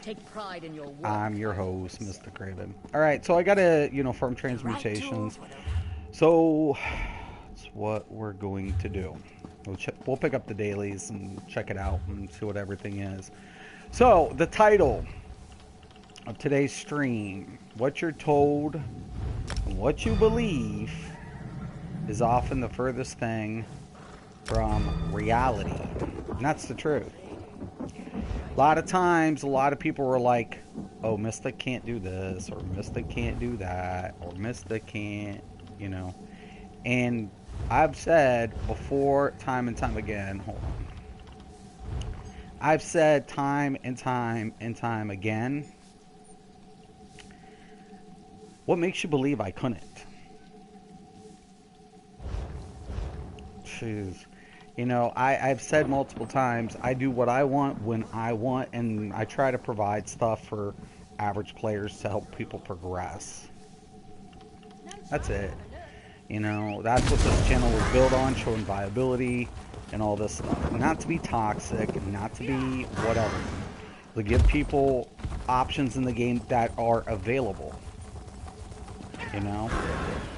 Take pride in your work. I'm your host, Mysticraven. Alright, so I gotta, farm transmutations. So, that's what we're going to do. We'll pick up the dailies and check it out and see what everything is. So, the title of today's stream, what you're told and what you believe is often the furthest thing from reality. And that's the truth. A lot of times, a lot of people were like, oh, Mystic can't do this, or Mystic can't do that, or Mystic can't, And I've said before, time and time again, hold on. I've said time and time and time again, what makes you believe I couldn't? Jeez. I've said multiple times, I do what I want when I want, and I try to provide stuff for average players to help people progress. That's it. That's what this channel was built on, showing viability and all this stuff. Not to be toxic, not to be whatever. To give people options in the game that are available.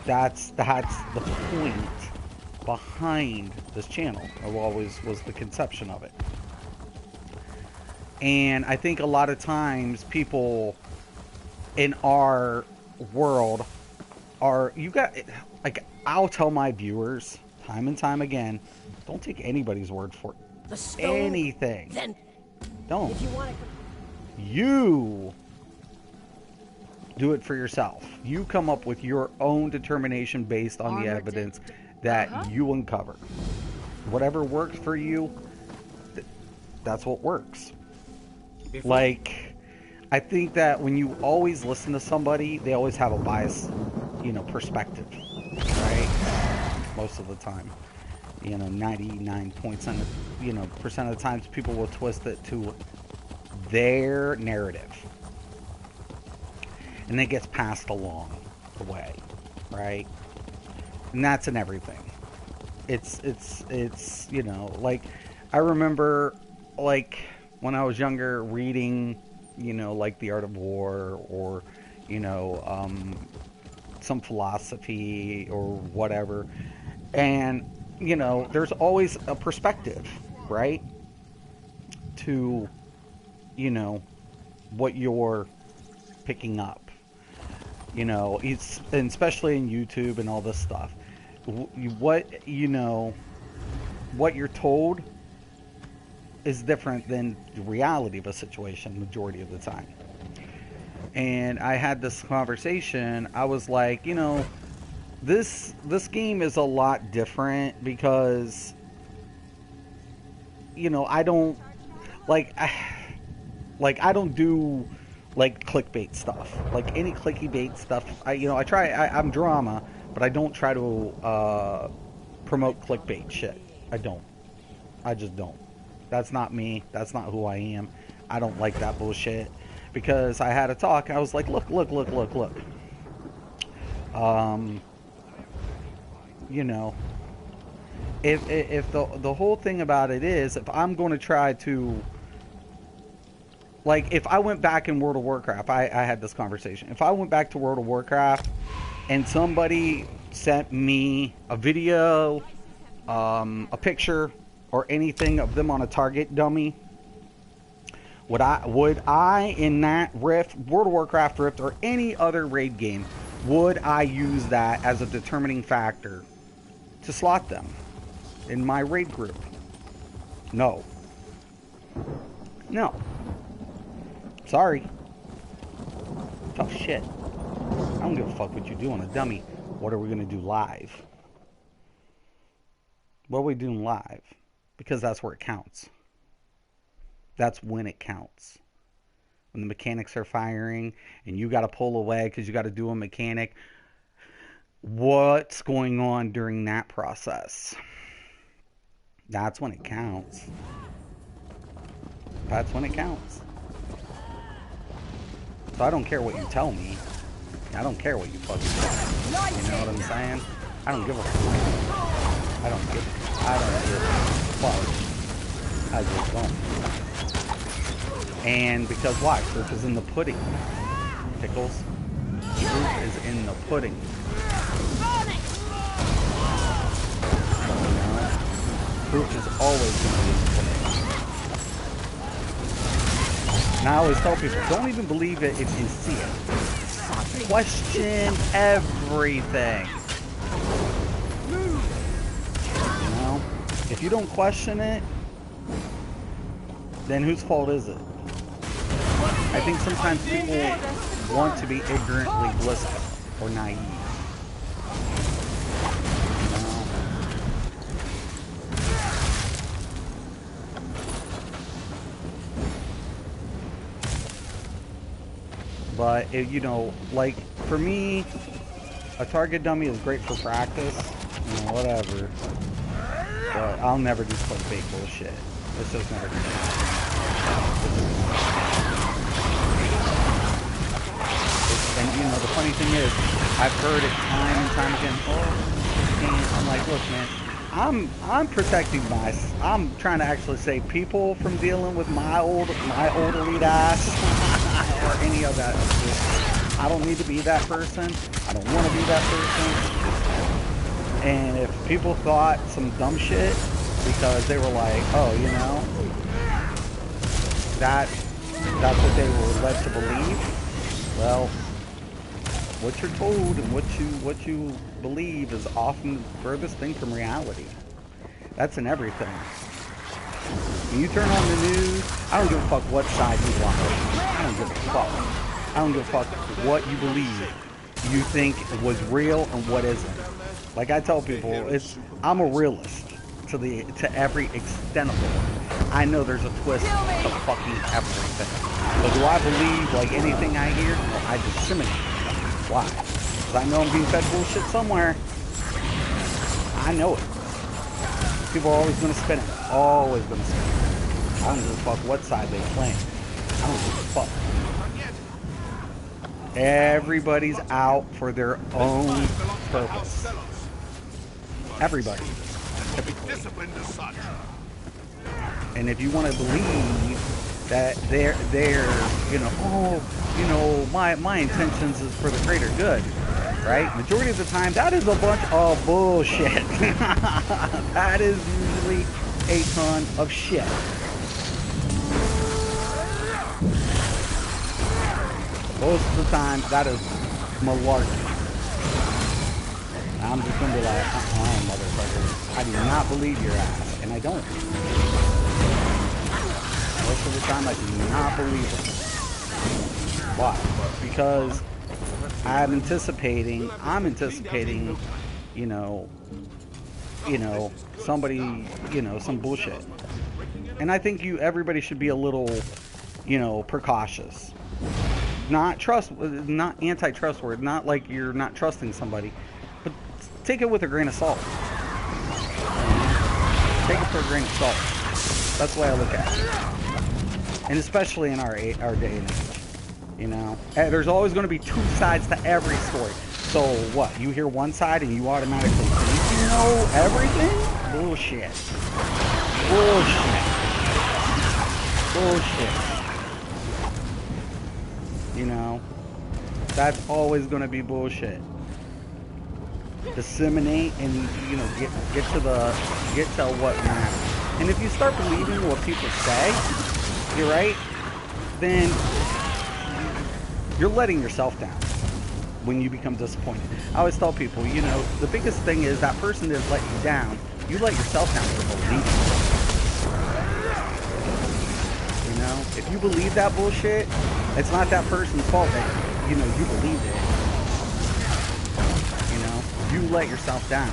That's the point behind this channel. It always was the conception of it. And I think a lot of times people in our world I'll tell my viewers time and time again, don't take anybody's word for it. Anything. Then, don't. if you want You do it for yourself. You come up with your own determination based on the evidence that you uncover. Whatever works for you, that's what works. I think that when you always listen to somebody, they always have a biased, perspective, right? Most of the time, 99% of the times people will twist it to their narrative, and it gets passed along the way, right? And that's in everything. It's I remember, when I was younger, reading, The Art of War, or, some philosophy or whatever. And, there's always a perspective, right? To, what you're picking up. It's, and especially in YouTube and all this stuff. What you're told is different than the reality of a situation majority of the time. And I had this conversation. I was like, this game is a lot different because, I don't I don't do clickbait stuff. Any clickbait stuff, I'm drama, but I don't try to promote clickbait shit. I just don't. That's not me. That's not who I am. I don't like that bullshit. Because I had a talk, I was like, look. If the whole thing about it is, if I'm going to try to, if I went back in World of Warcraft, I had this conversation. If I went back to World of Warcraft and somebody sent me a video, a picture, or anything of them on a target dummy, would I in that Rift, World of Warcraft Rift, or any other raid game, would I use that as a determining factor to slot them in my raid group? No. Sorry. Tough shit. I don't give a fuck what you do on a dummy. What are we going to do live? What are we doing live? Because that's where it counts. That's when it counts. When the mechanics are firing and you got to pull away because you got to do a mechanic. What's going on during that process? That's when it counts. That's when it counts. So I don't care what you tell me. I don't care what you fucking tell me. You know what I'm saying? I don't give a fuck. I don't give a fuck. I just don't. And because why? Proof is in the pudding. Pickles. Proof is in the pudding. Proof is always going to be in the pudding. And I always tell people, don't even believe it if you see it. Question everything. You know? If you don't question it, then whose fault is it? I think sometimes people want to be ignorantly blissful or naive. But, you know, like, for me, a target dummy is great for practice, you know, whatever. But I'll never do clickbait bullshit. It's just never gonna happen. And, you know, the funny thing is, I've heard it time and time again. Oh, and I'm like, look, man, I'm protecting I'm trying to actually save people from dealing with my old elite ass. Or any of that. I don't need to be that person. I don't want to be that person. And if people thought some dumb shit because they were like, oh, you know, that's what they were led to believe. Well, what you're told and what you believe is often the furthest thing from reality. That's in everything. When you turn on the news, I don't give a fuck what side you watch. I don't give a fuck. I don't give a fuck what you believe, you think was real and what isn't. Like I tell people, I'm a realist to every extent of it. I know there's a twist to fucking everything. But do I believe like anything I hear? No, I disseminate. Why? Because I know I'm being fed bullshit somewhere. I know it. People are always going to spin it. Always going to spin it. I don't give a fuck what side they play. I don't give a fuck. Everybody's out for their own purpose. Everybody. Typically. And if you want to believe that they're you know, oh, you know, my intentions is for the greater good, right? Majority of the time, that is a bunch of bullshit. That is usually a ton of shit. Most of the time, that is malarkey. I'm just gonna be like, motherfucker, I do not believe your ass, and I don't. Most of the time, I do not believe it. Why? Because I'm anticipating, you know, somebody, you know, some bullshit. And I think everybody should be a little, you know, precautious. Not anti-trustworthy, not like you're not trusting somebody, but take it with a grain of salt. Take it for a grain of salt. That's the way I look at it. And especially in our day and age, you know, there's always going to be two sides to every story. So what? You hear one side and you automatically think you know everything? Bullshit. Bullshit. Bullshit. You know, that's always going to be bullshit. Disseminate and, you know, get to what matters. And if you start believing what people say, you're right, then you're letting yourself down when you become disappointed. I always tell people, you know, the biggest thing is that person that let you down, you let yourself down for believing. You know, if you believe that bullshit, it's not that person's fault that, you know, you believed it. You know, you let yourself down.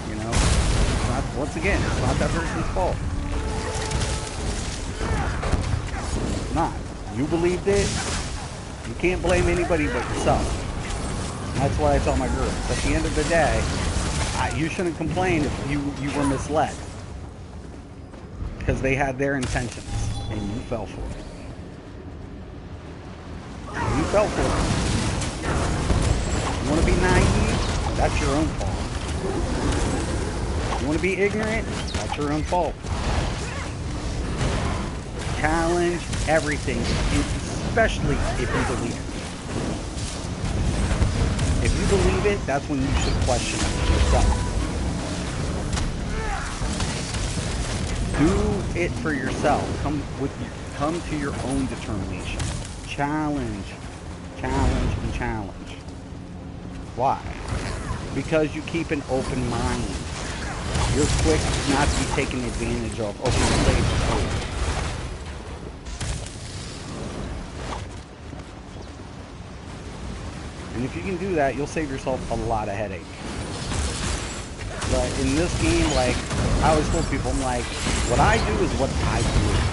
You know, it's not, once again, it's not that person's fault. It's not. You believed it. You can't blame anybody but yourself. And that's why I tell my girls, at the end of the day, you shouldn't complain if you were misled. Because they had their intentions, and you fell for it. You fell for it. You want to be naive? That's your own fault. You want to be ignorant? That's your own fault. challenge everything, especially if you believe it. If you believe it, that's when you should question it yourself. Do it for yourself. Come to your own determination. Challenge, challenge, and challenge. Why? Because you keep an open mind. You're quick not to be taken advantage of. Open slave code. And if you can do that, you'll save yourself a lot of headache. But in this game, like, I always told people, I'm like, what I do is what I do.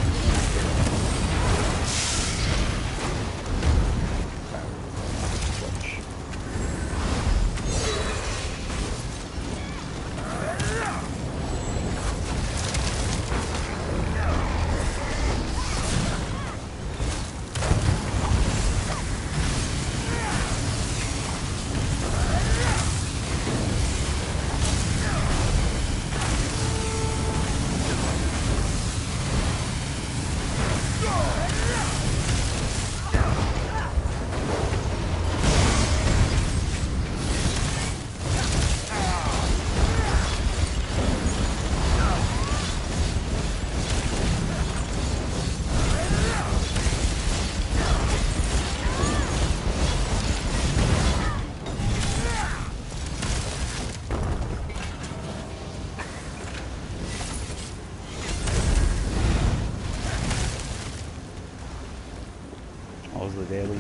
The daily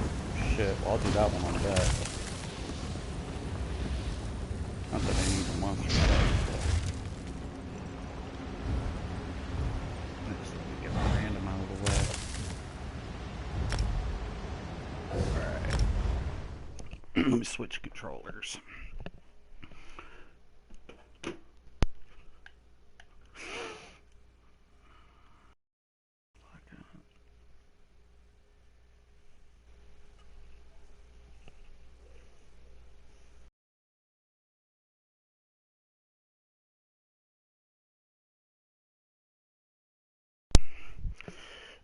shit. Well, I'll do that one on that. Not that I need the monster stuff. Just let me get the random out of the way. Alright. Let me switch controllers.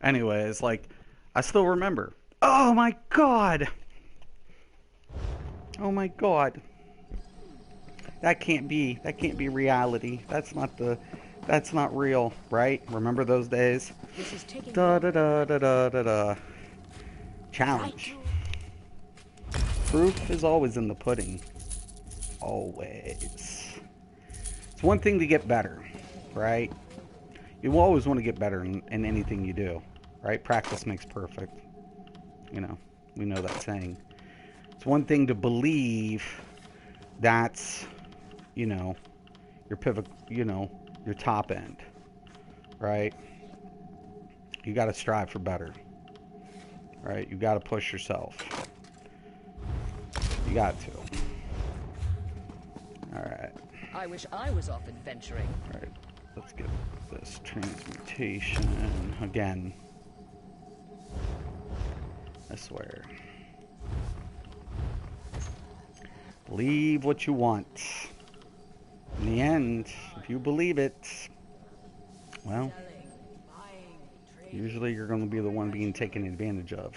Anyways, like, I still remember. Oh my god! Oh my god. That can't be reality. That's not real, right? Remember those days? This is taking Da da da da da da da. Challenge. Proof is always in the pudding. Always. It's one thing to get better, right? You will always want to get better in anything you do, right? Practice makes perfect. You know, we know that saying. It's one thing to believe that's, you know, your pivot, you know, your top end, right? You got to strive for better, right? You got to push yourself. You got to. All right. I wish I was off adventuring. All right. Let's get this transmutation again. I swear. Believe what you want. In the end, if you believe it, well, usually you're going to be the one being taken advantage of.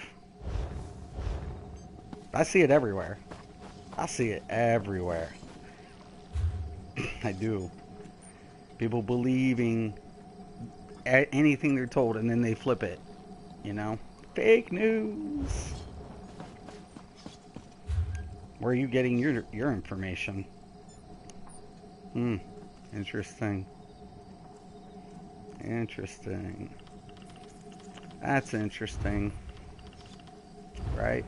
I see it everywhere. I see it everywhere. I do. People believing anything they're told and then they flip it. You know? Fake news. Where are you getting your information? Interesting. Interesting. That's interesting. Right?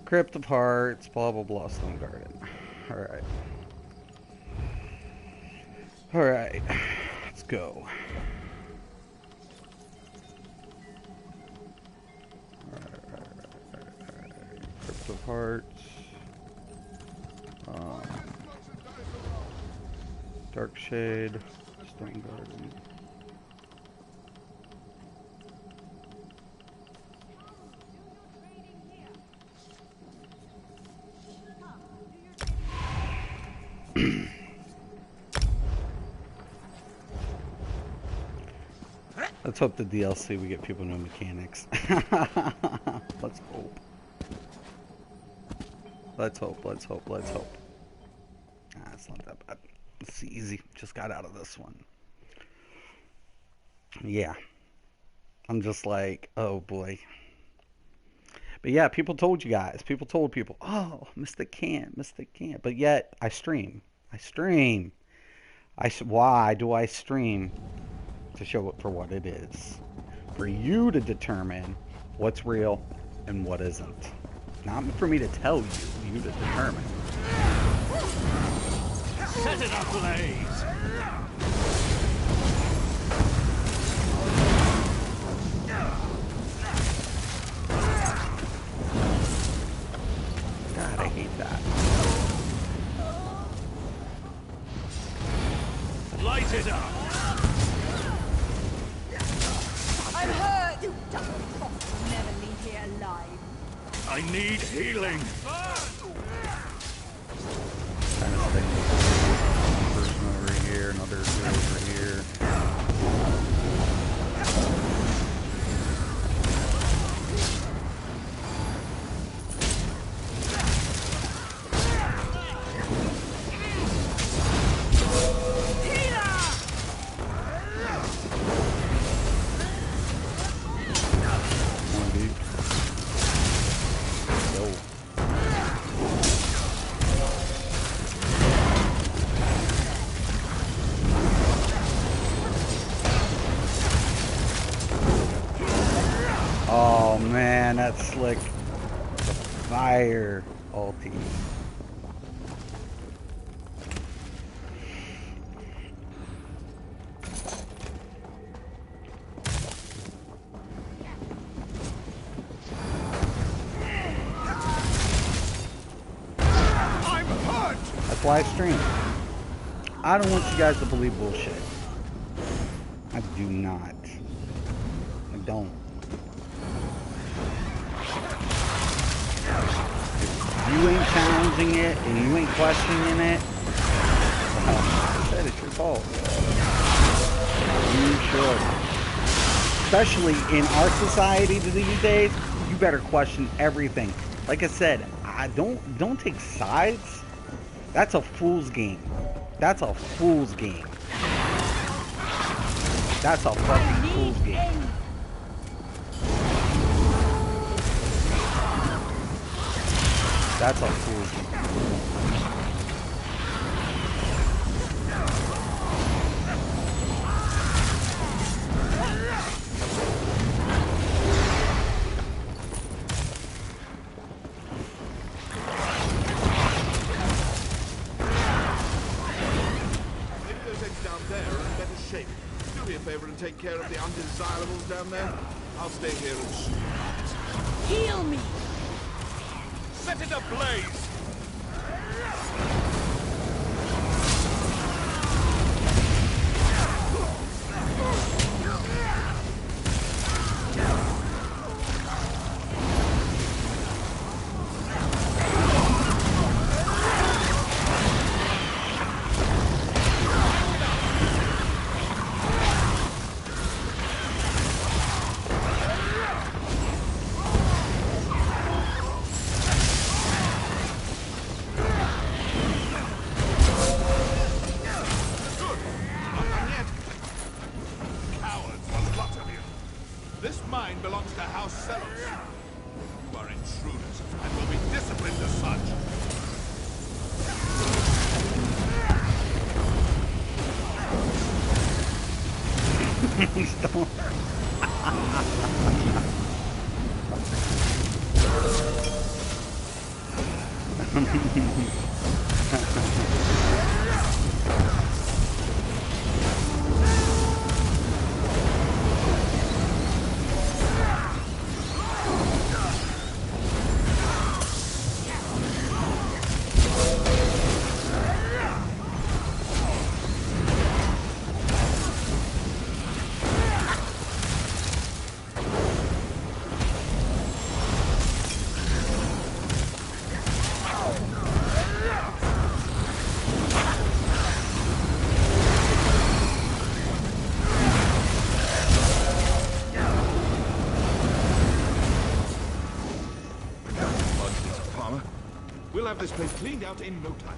Crypt of Hearts, blah blah blah, Stone Garden. Alright. Alright. Let's go. Crypt of Hearts. Dark Shade, Stone Garden. Let's hope the DLC we get people new mechanics. Let's hope. Let's hope, let's hope, let's hope. Ah, it's not that bad. It's easy. Just got out of this one. Yeah. I'm just like, oh boy. But yeah, people told you guys. People told people, oh, Mystic can't, Mystic can't. But yet, I stream. I stream. Why do I stream? To show it for what it is. For you to determine what's real and what isn't. Not for me to tell you, you to determine. Set it ablaze! God, I hate that. Light it up! I'm hurt! You dumb fox will never leave here alive. I need healing! Kind of thing. One person over here, another dude over here. Oh man, that slick fire ulti. I'm hurt! That's why I stream. I don't want you guys to believe bullshit. I do not. I don't. If you ain't challenging it and you ain't questioning it, well, I said it's your fault. You should. Especially in our society these days, you better question everything. Like I said, I don't take sides. That's a fool's game. That's a fool's game. That's a fucking fool's game. That's a fool's game. Do me a favor and take care of the undesirables down there. I'll stay here and shoot. Heal me! Set it ablaze! have this place cleaned out in no time.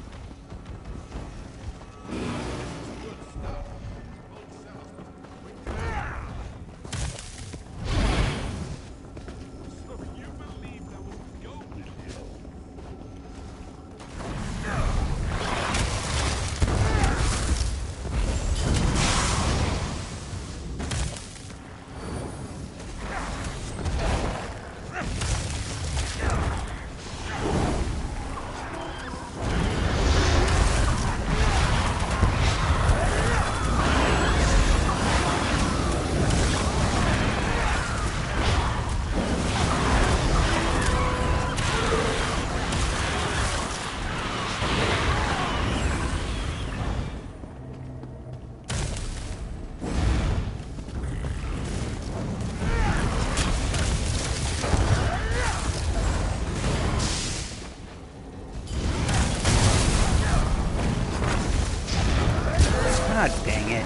Ah, dang it.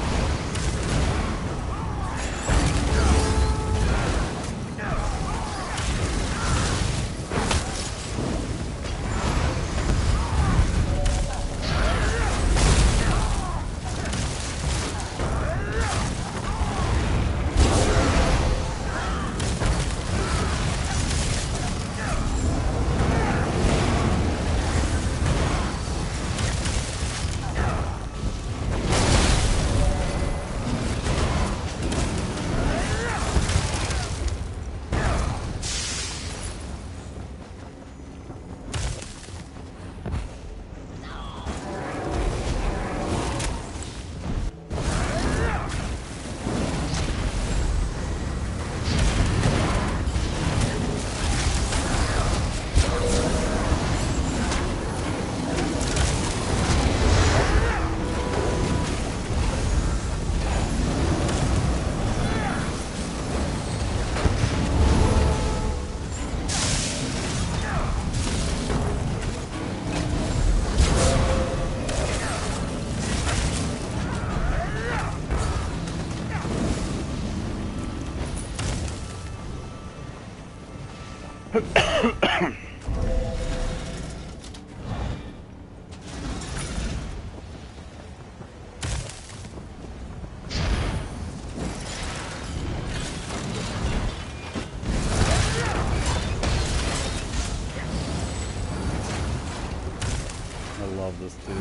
I love this dude.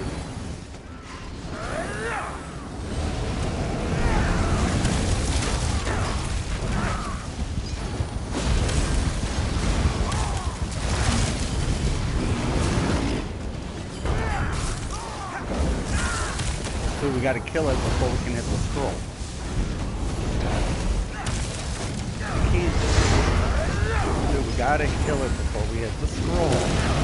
Dude, we gotta kill it before we can hit the scroll. We can't. Dude, we gotta kill it before we hit the scroll.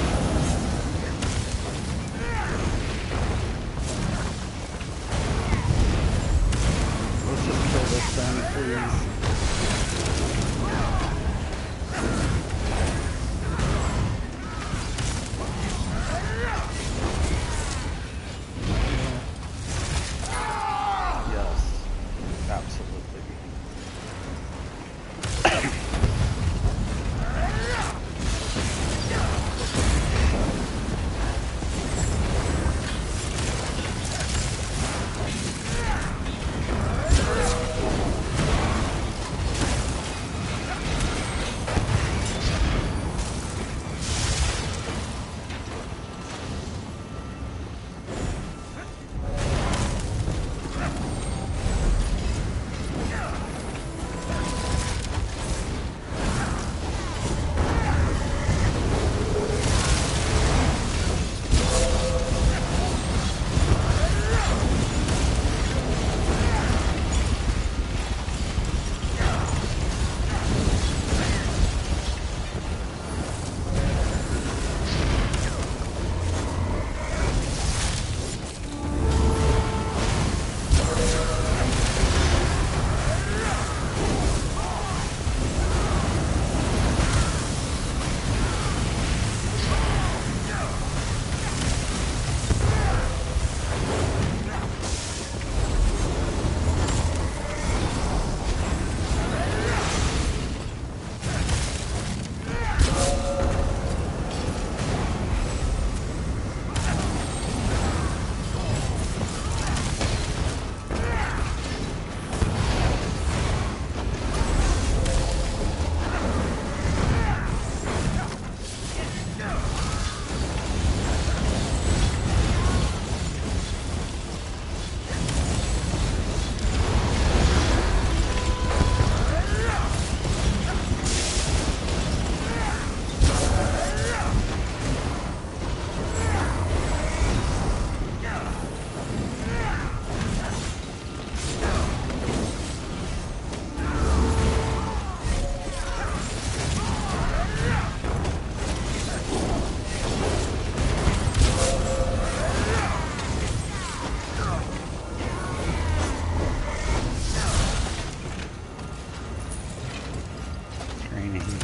Let's just kill this thing, please.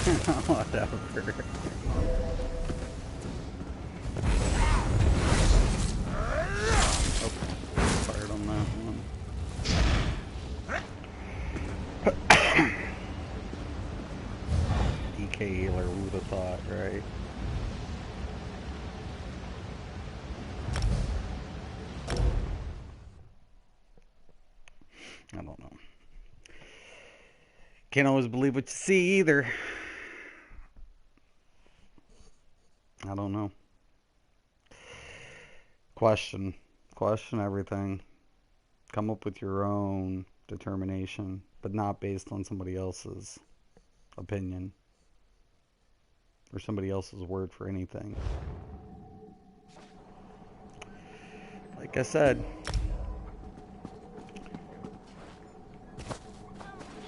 Whatever. Oh, fired on that one. DK healer, who would have thought, right? I don't know. Can't always believe what you see either. I don't know. Question everything. Come up with your own determination, but not based on somebody else's opinion or somebody else's word for anything. Like I said,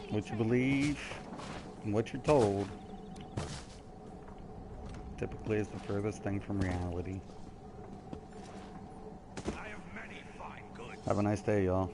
what you believe and what you're told typically is the furthest thing from reality. Have a nice day, y'all.